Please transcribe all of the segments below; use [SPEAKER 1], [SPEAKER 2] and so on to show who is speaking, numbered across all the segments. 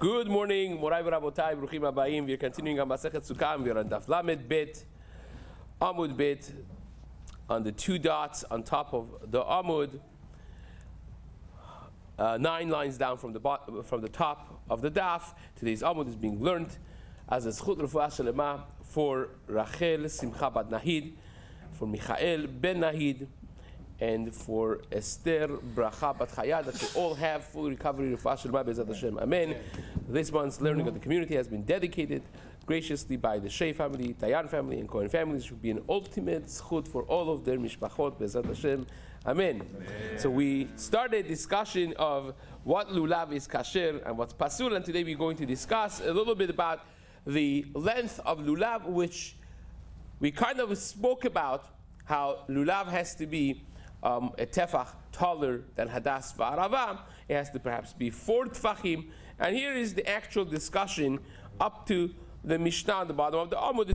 [SPEAKER 1] Good morning, Morai v'Rabotai, Bruchim Habayim. We're continuing on Masechet Succah. We're on Daf Lamed Bet, Amud Bet, on the two dots on top of the Amud, 9 lines down from the top of the Daf. Today's Amud is being learned as a Zchut Refuah Shelema for Rachel Simcha Bat Nahid, for Michael Ben Nahid, and for Esther Bracha Bat Chaya, that they all have full recovery of Refuah Shelema Be'ezrat Hashem. Amen. This month's learning of the community has been dedicated graciously by the Shea family, Tayan family, and Cohen families. It should be an ultimate zchut for all of their mishpachot Be'ezrat Hashem. Amen. So we started discussion of what lulav is kasher and what's pasul, and today we're going to discuss a little bit about the length of lulav, which we kind of spoke about how lulav has to be a tefach taller than hadas v'arava. It has to perhaps be 4 tefachim. And here is the actual discussion up to the Mishnah at the bottom of the Amud.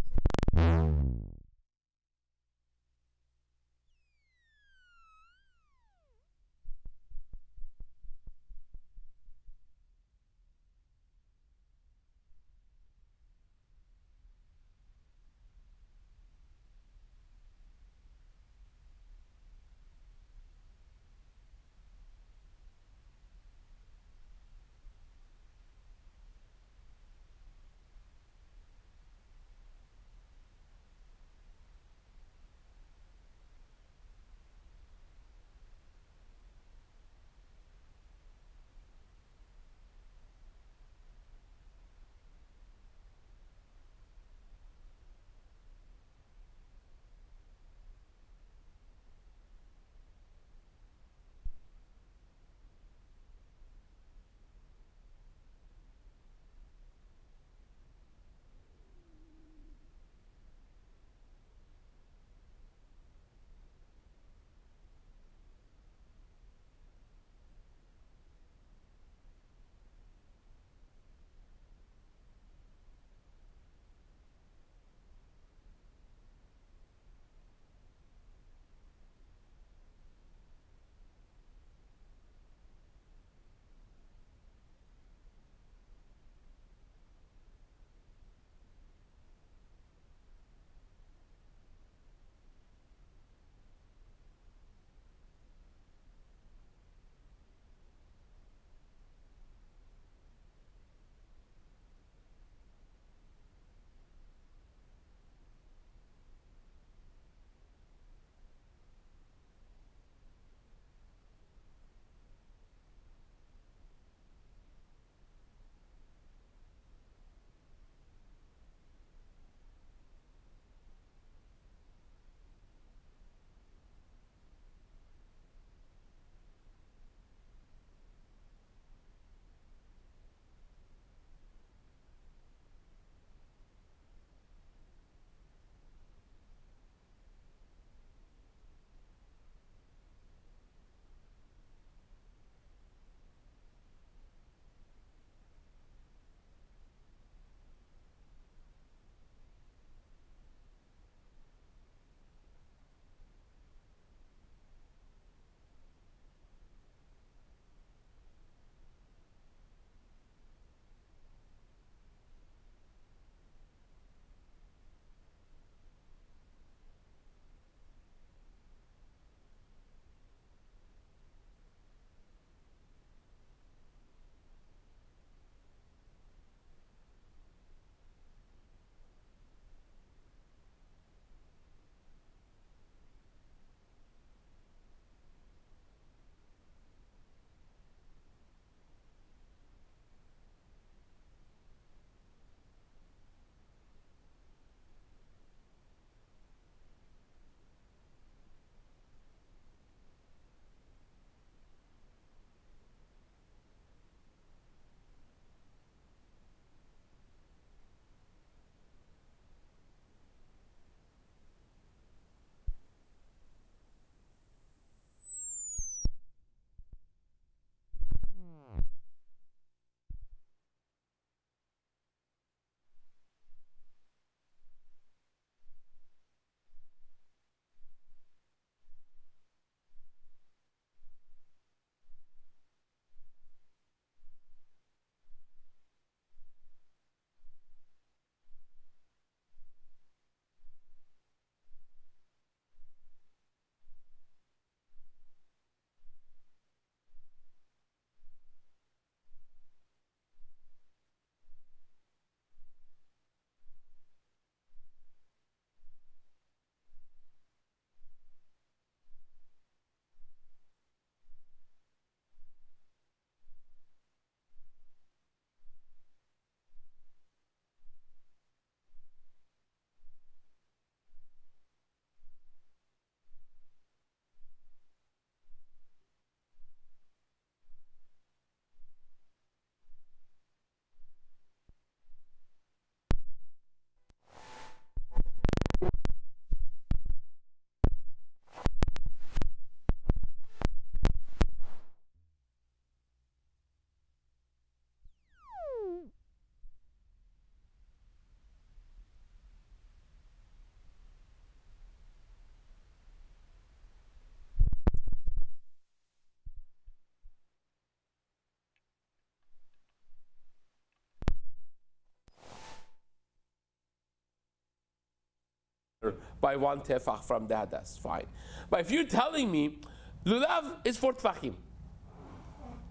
[SPEAKER 1] by 1 tefach from the hadas. Fine. But if you're telling me lulav is 4 tefachim,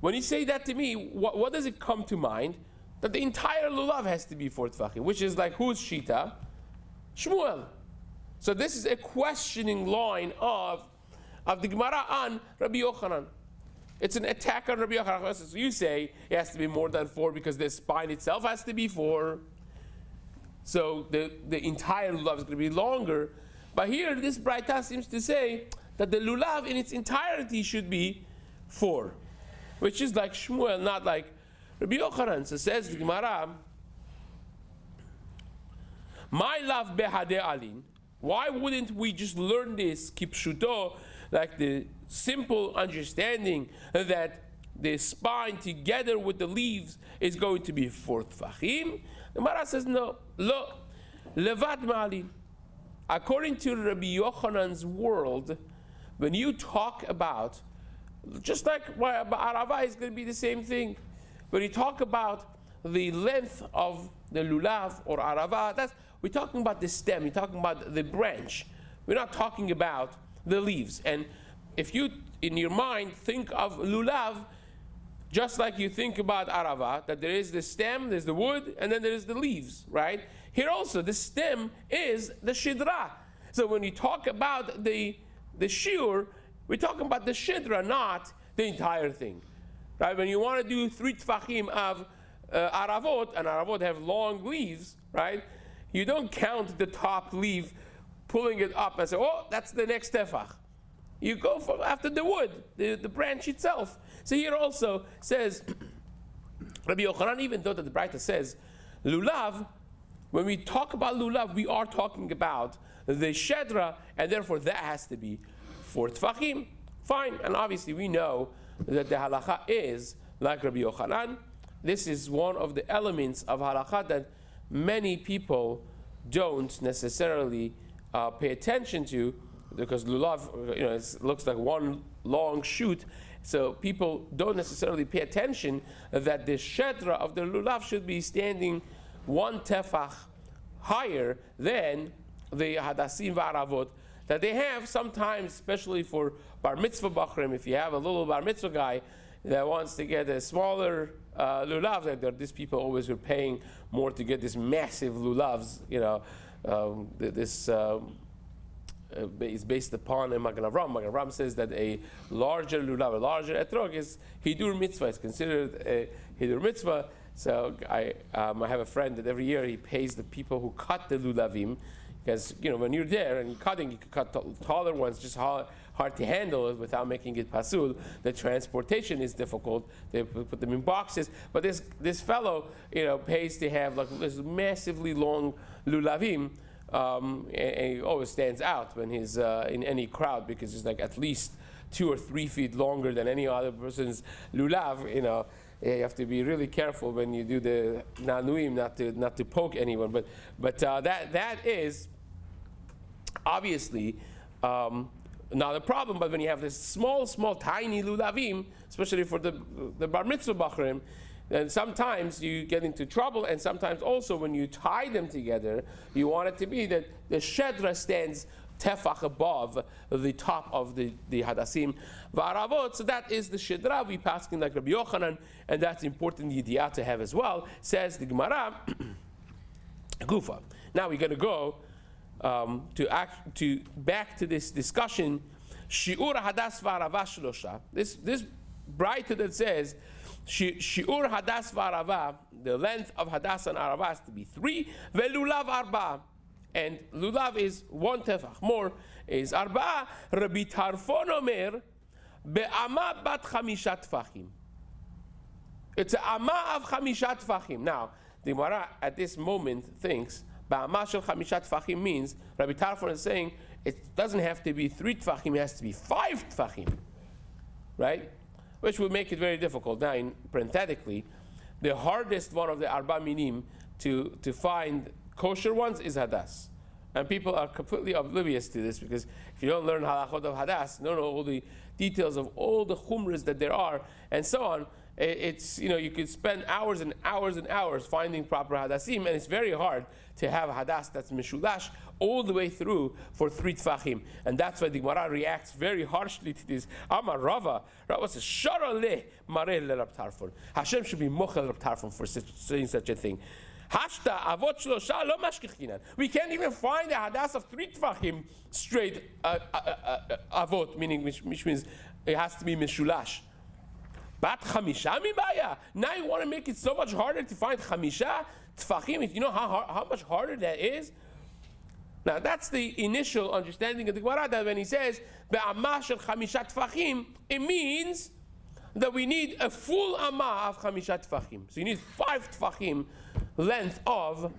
[SPEAKER 1] when you say that to me, what does it come to mind? That the entire lulav has to be 4 tefachim, which is like whose shita? Shmuel. So this is a questioning line of the Gemara on Rabbi Yochanan. It's an attack on Rabbi Yochanan. So you say it has to be more than 4 because the spine itself has to be 4. So the entire lulav is going to be longer. But here, this Braita seems to say that the lulav in its entirety should be 4, which is like Shmuel, not like Rabbi Yochanan. So says the Gemara, my love behade alin. Why wouldn't we just learn this kipshuto, like the simple understanding that the spine together with the leaves is going to be 4 tefachim? The Gemara says no, lo, levad ma'alin. According to Rabbi Yochanan's world, when you talk about, just like Arava is going to be the same thing, when you talk about the length of the lulav or Arava, we're talking about the stem, we're talking about the branch. We're not talking about the leaves. And if you, in your mind, think of lulav, just like you think about Arava, that there is the stem, there's the wood, and then there's the leaves, right? Here also, the stem is the shidra. So when you talk about the shiur, we're talking about the shidra, not the entire thing, right? When you want to do 3 tefachim of Aravot, and Aravot have long leaves, right? You don't count the top leaf, pulling it up and say, oh, that's the next tefach. You go for after the wood, the branch itself. So here also says, Rabbi Yochanan, even though that the Braita says, lulav, when we talk about lulav, we are talking about the shedra, and therefore that has to be 4 tefachim. Fine, and obviously we know that the halacha is like Rabbi Yochanan. This is one of the elements of halacha that many people don't necessarily pay attention to, because lulav, it looks like one long shoot, so people don't necessarily pay attention that the shedra of the lulav should be standing 1 tefach higher than the hadasim v'aravot that they have sometimes, especially for bar mitzvah bachrim. If you have a little bar mitzvah guy that wants to get a smaller lulav, like these people always are paying more to get this massive lulavs. This is based upon a Magen Avram. Magen Avram says that a larger lulav, a larger etrog is hidur mitzvah. It's considered a hidur mitzvah. So I have a friend that every year he pays the people who cut the lulavim, because when you're there and you're cutting, you can cut taller ones, just hard to handle it without making it pasul. The transportation is difficult. They put them in boxes. But this fellow, pays to have like this massively long lulavim, and he always stands out when he's in any crowd, because he's like at least 2 or 3 feet longer than any other person's lulav. You have to be really careful when you do the nanuim, not to poke anyone. But that is obviously not a problem. But when you have this small, tiny lulavim, especially for the bar mitzvah bachrim, then sometimes you get into trouble. And sometimes also when you tie them together, you want it to be that the shedra stands tefach above the top of the hadasim v'aravot. So that is the shedra. We passing like Rabbi Yochanan, and that's important yidiyah to have as well. Says the Gemara, Gufa. Now we're going to go back to this discussion. Shiur hadas v'arava shlosha. This Braita that says shiur hadas v'arava, the length of hadas and arava has to be 3. Ve'lulav arba. And lulav is 1 tefach. More is arba. Rabbi Tarfon omer be'ama bat 5 tefachim. It's an ama of 5 tefachim. Now, the Gemara at this moment thinks be'ama shel 5 tefachim means Rabbi Tarfon is saying it doesn't have to be 3 tefachim, it has to be 5 tefachim, right? Which would make it very difficult. Now, parenthetically, the hardest one of the arba minim to find kosher ones is hadas. And people are completely oblivious to this, because if you don't learn halachot of hadas, don't know all the details of all the chumras that there are, and so on, It's, you could spend hours and hours and hours finding proper hadassim, and it's very hard to have hadas that's mishulash all the way through for 3 tfachim. And that's why the Gemara reacts very harshly to this. Amar Rava says, Shara le mareh le Rab Tarfon. Hashem should be mochel Rab Tarfon for saying such a thing. Hashta avot shlosha lo mashkichinan. We can't even find a hadas of 3 tfachim straight avot, meaning which means it has to be mishulash. Bat chamisha mibaya. Now you want to make it so much harder to find chamisha tfachim. You know how much harder that is? Now that's the initial understanding of the Gemara, that when he says be'amah shel chamisha tfachim, it means that we need a full amah of chamisha tfachim. So you need 5 tfachim length of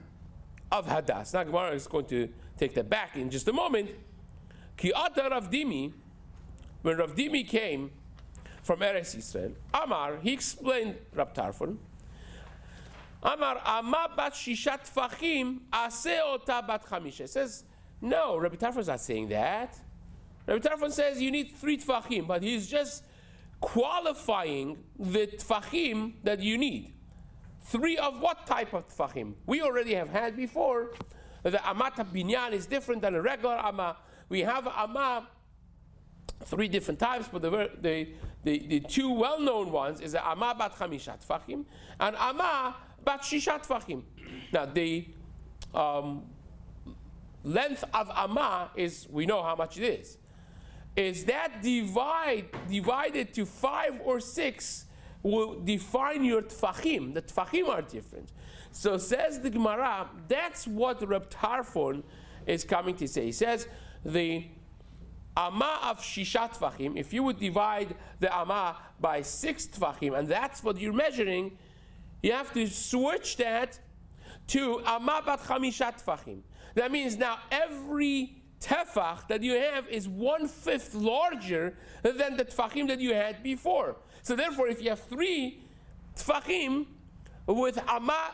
[SPEAKER 1] hadas. Now Gemara is going to take that back in just a moment. Ki ata Rav Dimi, when Rav Dimi came from Eretz Yisrael, Amar, he explained Rab Tarfon, Amar, Amma bat shishat tfachim, aseh ota bat chamisha. It says, no, Rabbi Tarfon is not saying that. Rabbi Tarfon says you need 3 tfachim, but he's just qualifying the tfachim that you need. 3 of what type of tfachim? We already have had before. The amat binyan is different than a regular amma. We have amma 3 different types, but the 2 well-known ones is the amma bat chamishat tfachim and amma bat shishat tfachim. Now the length of amma is, we know how much it is. Is that divided to 5 or 6 will define your tfachim. The tfachim are different. So says the Gemara, that's what Reb Tarfon is coming to say. He says the Amma of shishat tfachim, if you would divide the Amma by 6 tfachim, and that's what you're measuring, you have to switch that to Amma bat chamishat tfachim. That means now every tefach that you have is 1/5 larger than the tfachim that you had before. So therefore, if you have 3 tfachim with Amma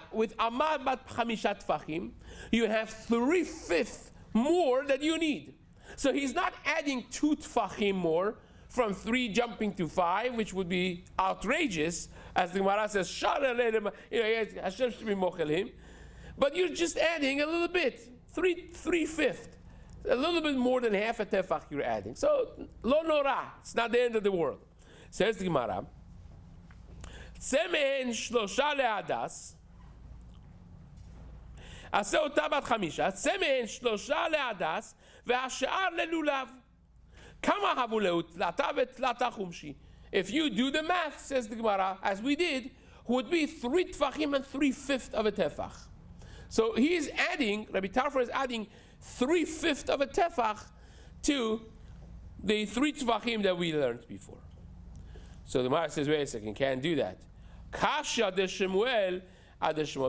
[SPEAKER 1] bat chamishat tfachim, you have 3/5 more that you need. So he's not adding 2 tfachim more from 3 jumping to 5, which would be outrageous, as the Gemara says, Hashem should be mochel him. But you're just adding a little bit, 3/5, a little bit more than half a tefach you're adding. So lo nora, it's not the end of the world. Says the Gemara, Tsemehen shlosha le'adas, עשה אותה בת 5, צמא 3 להדס, והשאר ללולב. כמה הבו לתלתה ותלתה חומשי? If you do the math, says the Gemara, as we did, would be 3 tfachim and 3/5 of a tefach. So he is adding, Rabbi Tarfon is adding 3/5 of a tefach to the 3 tfachim that we learned before. So the Gemara says, wait a second, can't do that. Kasha de Shemuel,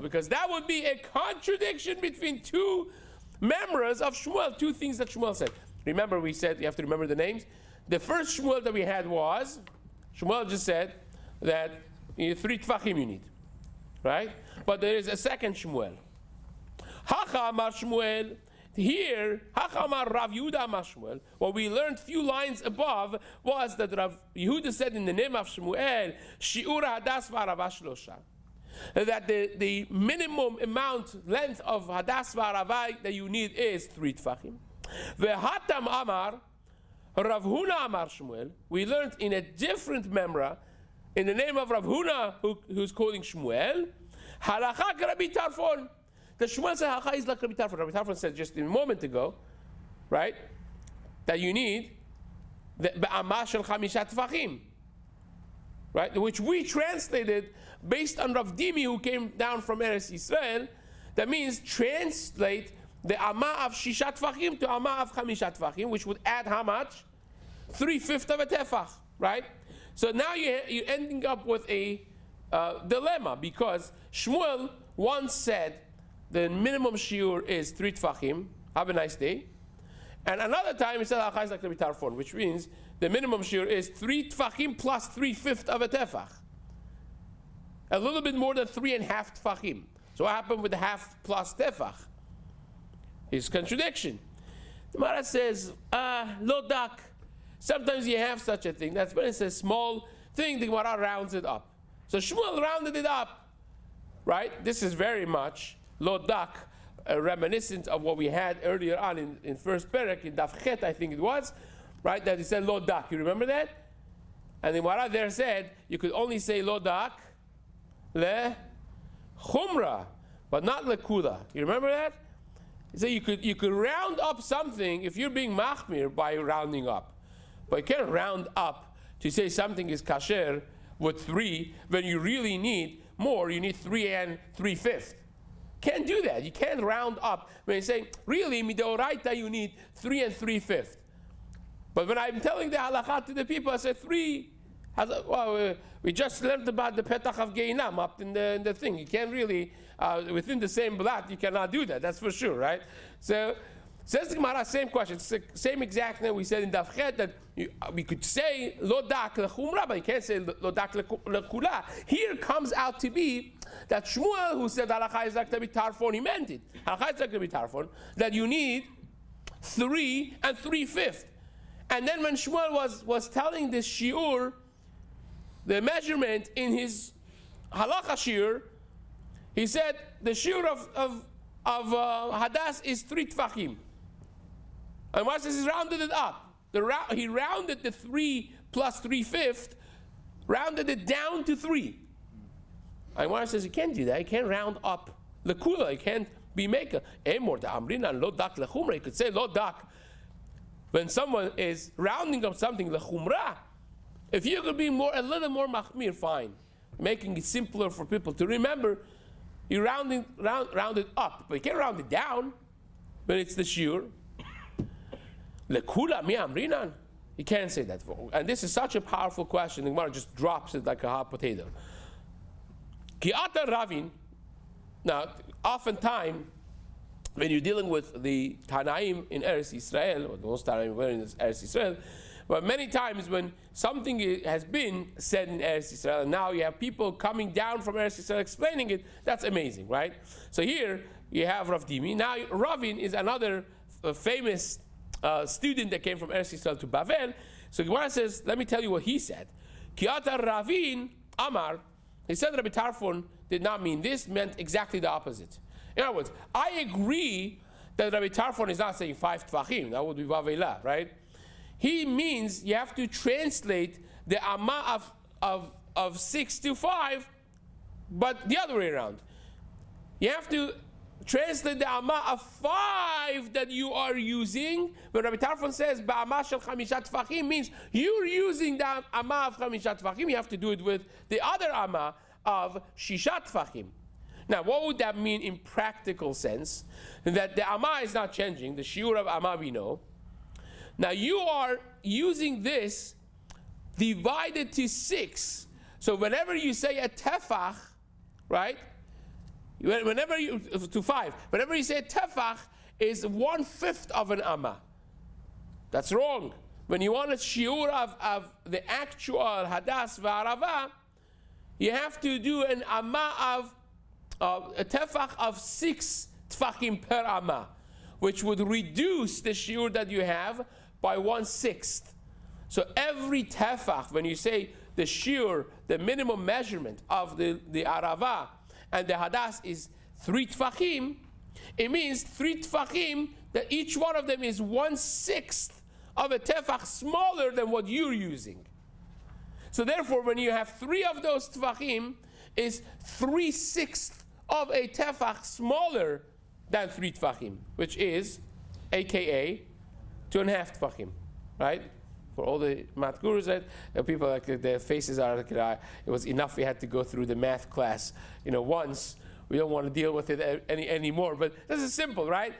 [SPEAKER 1] because that would be a contradiction between 2 members of Shmuel, 2 things that Shmuel said. Remember, we said you have to remember the names. The first Shmuel that we had was, Shmuel just said that 3 tfachim you need, right? But there is a second Shmuel. Hacha amar Shmuel. Here, Hacha amar Rav Yehuda amar Shmuel. What we learned few lines above was that Rav Yehuda said in the name of Shmuel, Shi'ur hadas v'arava shlosha. That the minimum amount, length of hadas v'aravai that you need is 3 tfachim. Ve'hatam amar Rav Huna amar Shmuel. We learned in a different memra, in the name of Rav Huna, who's calling Shmuel, halakha Rabbi Tarfon. The Shmuel said halakha is like Rabbi Tarfon. Rabbi Tarfon said just a moment ago, right, that you need the be'amah shel 5 tfachim, right, which we translated based on Rav Dimi, who came down from Eretz Yisrael. That means translate the Amma of 6 tfachim to Amma of 5 tfachim, which would add how much? 3/5 of a tefach, right? So now you're ending up with a dilemma, because Shmuel once said the minimum shiur is 3 tfachim. Have a nice day. And another time he said Achai like Rabbi Tarfon, which means the minimum shiur is 3 tfachim plus 3/5 of a tefach. A little bit more than 3.5 tfachim. So what happened with the half plus tefach? His contradiction. The Gemara says, lo dak. Sometimes you have such a thing. That's when it's a small thing, the Gemara rounds it up. So Shmuel rounded it up, right? This is very much lo dak, reminiscent of what we had earlier on in first perek, in Daf Chet, I think it was, right? That he said lo dak. You remember that? And the Gemara there said you could only say lo dak le chumra, but not le kula. You remember that? So you could round up something if you're being machmir by rounding up, but you can't round up to say something is kasher with 3 when you really need more. You need 3 and 3/5. Can't do that. You can't round up when you say really midoraita you need 3 and 3/5. But when I'm telling the halakha to the people, I said 3. We just learned about the petach of geinam up in the thing. You can't really, within the same blat, you cannot do that. That's for sure, right? So, says the Gemara, same question. Same exact thing we said in Daf Chet, that we could say lo dak lechumra, but you can't say lo dak lekula. Here comes out to be that Shmuel, who said halakha is like to be tarfon, he meant it. Halakha is like to be tarfon, that you need 3 and 3/5. And then when Shmuel was telling this shiur, the measurement in his halacha shiur, he said the shiur of hadas is 3 tfachim. And what says he rounded it up. He rounded the 3 plus 3/5, rounded it down to 3. And one says you can't do that. You can't round up the kula. You can't be maker. Emor the amrinan lo dak lechumra. You could say lo dak when someone is rounding up something lechumra. If you could be a little more machmir, fine. Making it simpler for people to remember. You round it up, but you can't round it down when it's the shiur. Lekula mi amrinan. You can't say that. And this is such a powerful question. The Gemara just drops it like a hot potato. Ki ata ravin. Now, oftentimes, when you're dealing with the Tanaim in Eretz Yisrael, or most Tanaim were in Eretz Yisrael, but many times when something has been said in Eretz Yisrael, and now you have people coming down from Eretz Yisrael explaining it, that's amazing, right? So here you have Rav Dimi. Now Ravin is another famous student that came from Eretz Yisrael to Bavel. So Gemara says, let me tell you what he said. Kiata Ravin Amar, he said Rabbi Tarfon did not mean this, meant exactly the opposite. In other words, I agree that Rabbi Tarfon is not saying 5 tvachim, that would be Vavela, right? He means you have to translate the amma of 6 to 5, but the other way around. You have to translate the amma of 5 that you are using. But Rabbi Tarfon says, Ba'amah shel chamishat tfachim means you're using the amma of chamishat tfachim. You have to do it with the other amma of shishat tfachim. Now, what would that mean in practical sense? That the amma is not changing. The shiur of amma we know. Now you are using this divided to 6. So whenever you say a tefach, right? Whenever you to 5, whenever you say a tefach is 1/5 of an amma. That's wrong. When you want a shiur of the actual hadas v'arava, you have to do an amma of a tefach of 6 tfachim per amma, which would reduce the shiur that you have by 1/6. So every tefach, when you say the shiur, the minimum measurement of the arava and the hadas is 3 tfachim, it means 3 tfachim that each one of them is 1/6 of a tefach smaller than what you're using. So therefore, when you have 3 of those tfachim, is 3/6 of a tefach smaller than 3 tfachim, which is, aka 2.5 tfachim, right? For all the math gurus, that people like their faces are like, it was enough we had to go through the math class, once. We don't want to deal with it anymore. But this is simple, right?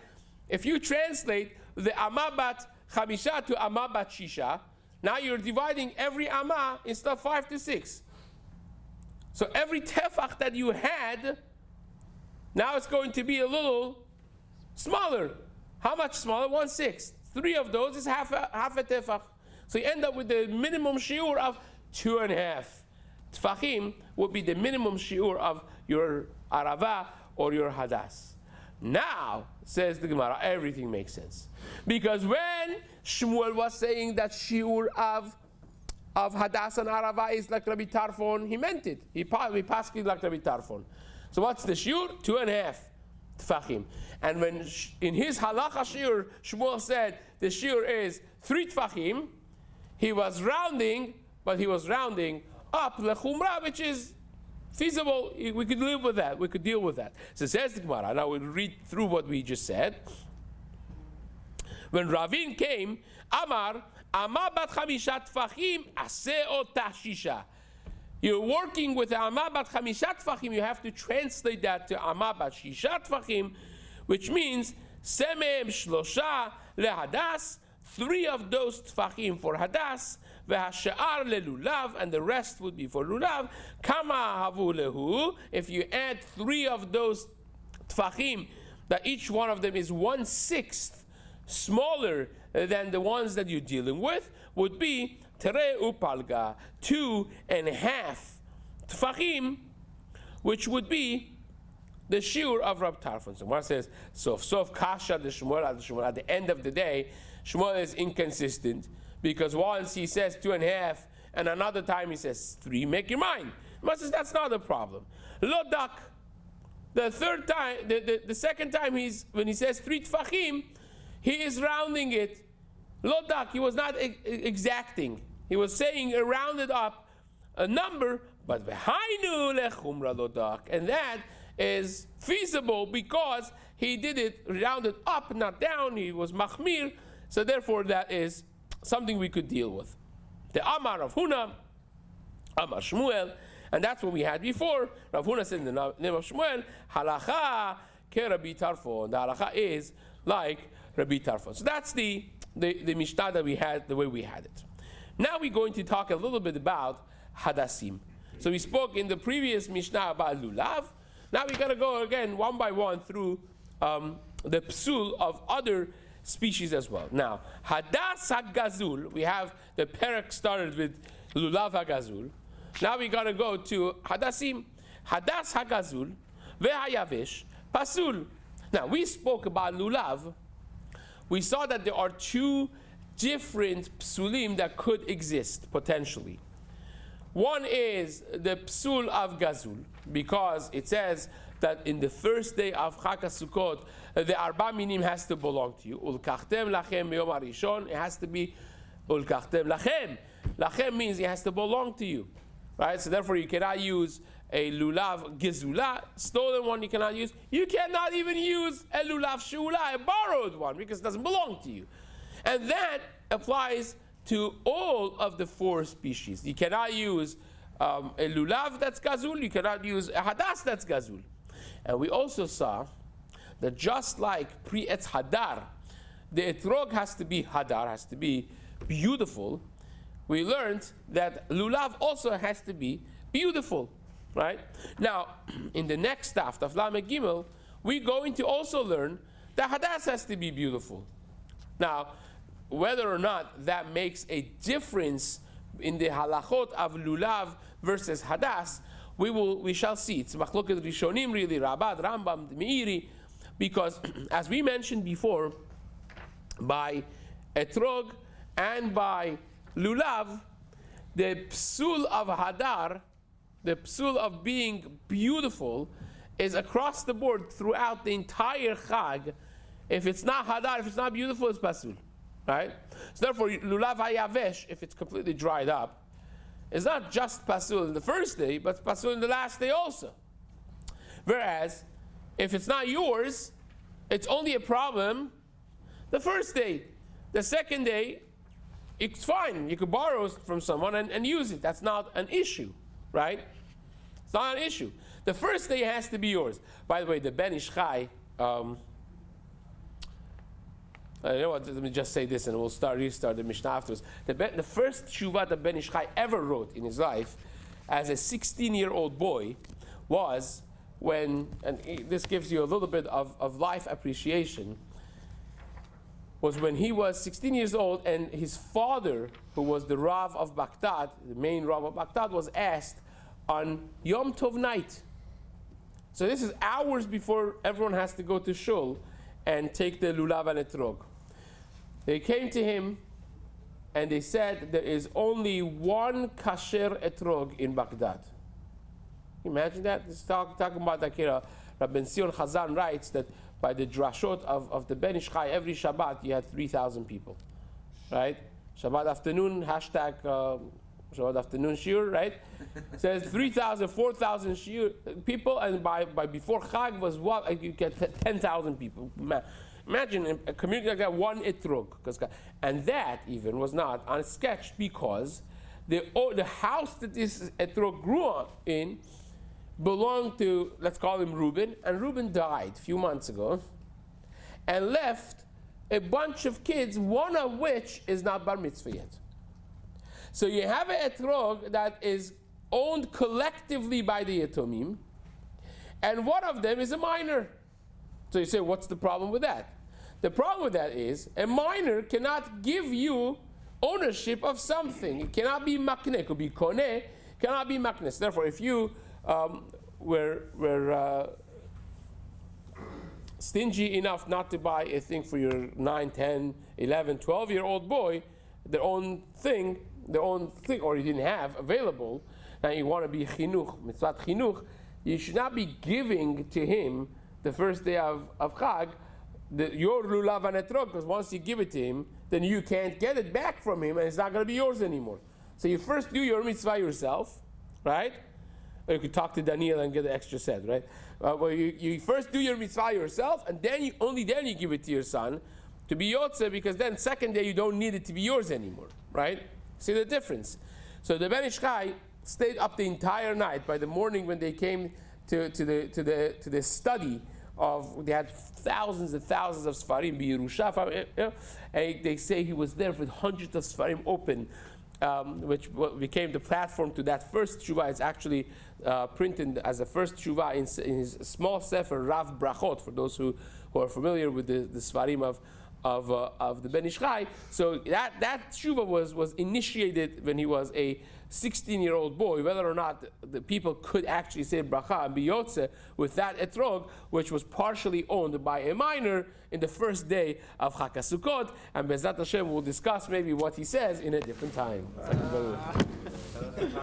[SPEAKER 1] If you translate the amma bat chamisha to amma bat shisha, now you're dividing every amma instead of 5 to 6. So every tefach that you had, now it's going to be a little smaller. How much smaller? 1/6. 3 of those is half a tefach. So you end up with the minimum shiur of 2.5. Tfachim would be the minimum shiur of your arava or your hadas. Now, says the Gemara, everything makes sense. Because when Shmuel was saying that shiur of of Hadass and Arava is like Rabbi Tarfon, he meant it. He passed it like Rabbi Tarfon. So what's the shiur? 2.5 tfachim. And when in his halacha shiur, Shmuel said the shiur is 3 tfachim, he was rounding, but he was rounding up lechumra, which is feasible. We could live with that. We could deal with that. So says the Gemara. Now we'll read through what we just said. When Ravin came, Amar, Amma bat chamishat tfachim, aseh ota shisha. You're working with Amma bat chamishat tfachim, you have to translate that to Amma bat shishat tfachim, which means semem shlosha lehadas, 3 of those tfachim for hadas, v'hasha'ar lelulav, and the rest would be for lulav. Kama havu lehu, if you add 3 of those tfachim, that each one of them is 1/6 smaller than the ones that you're dealing with, would be tere upalga, 2.5 tfachim, which would be the shiur of Rab Tarfon. So Mar says, sof kasha the Shmuel at the end of the day, Shmuel is inconsistent, because once he says 2.5, and another time he says 3, make your mind. Mar says, that's not a problem. Lodak, the third time, the second time when he says 3 tfachim, he is rounding it. Lodak, he was not exacting. He was saying a rounded up a number, but v'hainu lechumra lodak, and that is feasible because he did it rounded up, not down. He was machmir, so therefore that is something we could deal with. The Amar of Huna, Amar Shmuel, and that's what we had before. Rav Huna said in the name of Shmuel, halacha ke Rabbi Tarfon. The halacha is like Rabbi Tarfon. So that's the Mishnah that we had, the way we had it. Now we're going to talk a little bit about Hadassim. So we spoke in the previous Mishnah about Lulav. Now we're going to go again one by one through the psul of other species as well. Now, Hadas HaGazul, we have the perek started with Lulav HaGazul. Now we're going to go to Hadassim. Hadas HaGazul, Ve'hayavesh, Pasul. Now we spoke about Lulav. We saw that there are 2 different psulim that could exist potentially. One is the psul of Gazul, because it says that in the first day of Chag Sukkot, the Arba Minim has to belong to you. Ulkachtem lachem b'yom harishon, it has to be Ulkachtem lachem. Lachem means it has to belong to you. Right? So therefore you cannot use a lulav gezula, stolen one you cannot use. You cannot even use a lulav shula, a borrowed one, because it doesn't belong to you. And that applies to all of the 4 species. You cannot use a lulav that's gazul, you cannot use a hadas that's gazul. And we also saw that just like pre-etz hadar, the etrog has to be hadar, has to be beautiful. We learned that lulav also has to be beautiful. Right? Now, in the next daf, Daf Lamed Gimel, we're going to also learn that hadas has to be beautiful. Now, whether or not that makes a difference in the halachot of lulav versus hadas, we shall see. It's machloket rishonim really, Rabad, Rambam, Meiri, because as we mentioned before, by etrog and by lulav, the psul of hadar, the psul of being beautiful, is across the board throughout the entire Chag. If it's not hadar, if it's not beautiful, it's pasul. Right? So therefore, lulav hayavesh, if it's completely dried up, is not just pasul in the first day, but pasul in the last day also. Whereas, if it's not yours, it's only a problem the first day. The second day, it's fine. You could borrow it from someone and use it. That's not an issue. Right? It's not an issue. The first day has to be yours. By the way, the Ben Ish Chai, you know what, let me just say this and we'll restart the Mishnah afterwards. The first Shuvah that Ben Ish Chai ever wrote in his life as a 16-year-old boy was when, and this gives you a little bit of life appreciation, was when he was 16 years old and his father, who was the Rav of Baghdad, the main Rav of Baghdad, was asked on Yom Tov night. So this is hours before everyone has to go to shul and take the lulav and etrog. They came to him and they said there is only one kasher etrog in Baghdad. Can you imagine that? It's talking about like, Rabbi Sion Chazan writes that by the drashot of the Ben Ish Chai, every Shabbat you had 3,000 people, right? Shabbat afternoon, hashtag Shabbat afternoon shiur, right? Says 3,000, 4,000 shiur people, and by before Chag was what? You get 10,000 people. Imagine a community like that, one etrog. And that even was not unsketched because the house that this etrog grew up in belonged to, let's call him Reuben, and Reuben died a few months ago and left a bunch of kids, one of which is not bar mitzvah yet. So you have an etrog that is owned collectively by the Yatomim, and one of them is a minor. So you say, what's the problem with that? The problem with that is a minor cannot give you ownership of something. It cannot be makneh, it could be koneh, cannot be makneh. So therefore, if you were stingy enough not to buy a thing for your 9, 10, 11, 12-year-old boy, their own thing, or you didn't have available, and you want to be chinuch, mitzvat chinuch, you should not be giving to him the first day of Chag your lulav and etrog, because once you give it to him, then you can't get it back from him, and it's not going to be yours anymore. So you first do your mitzvah yourself, right? Or you could talk to Daniel and get the extra set, right? Well, you first do your mitzvah yourself, and then only then you give it to your son to be yotze, because then second day you don't need it to be yours anymore, right? See the difference? So the Ben Ish Chai stayed up the entire night. By the morning when they came to the study of, they had thousands and thousands of Sfarim, Yerusha, and they say he was there with hundreds of Sfarim open, which became the platform to that first tshuva. It's actually printed as the first tshuva in his small sefer Rav Brachot, for those who are familiar with the Sfarim of the Ben Ish Chai. So that tshuva was initiated when he was a 16-year-old boy, whether or not the people could actually say bracha and be yotze with that etrog, which was partially owned by a minor in the first day of Chag Sukkot. And Bezat Hashem will discuss maybe what he says in a different time. Thank you very much.